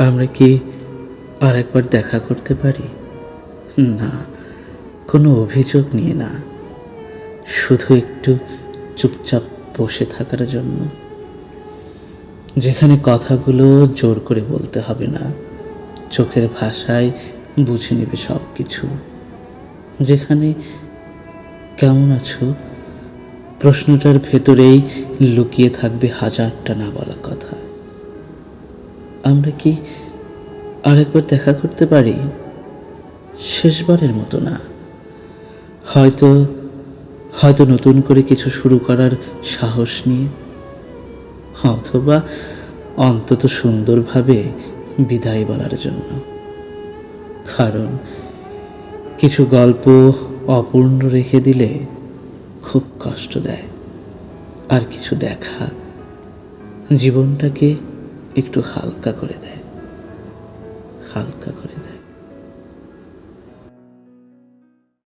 আমরা কি আর একবার দেখা করতে পারি? না, কোনো অভিযোগ নিয়ে না, শুধু একটু চুপচাপ বসে থাকার জন্য, যেখানে কথাগুলো জোর করে বলতে হবে না, চোখের ভাষায় বুঝে নেবে সব কিছু, যেখানে কেমন আছো প্রশ্নটার ভেতরেই লুকিয়ে থাকবে হাজারটা না বলা কথা। আমরা কি আরেকবার দেখা করতে পারি? শেষবারের মতো না, হয়তো হয়তো নতুন করে কিছু শুরু করার সাহস নিয়ে, অথবা অন্তত সুন্দরভাবে বিদায় বলার জন্য। কারণ কিছু গল্প অপূর্ণ রেখে দিলে খুব কষ্ট দেয়, আর কিছু দেখা জীবনটাকে একটু হালকা করে দেয়, হালকা করে দেয়।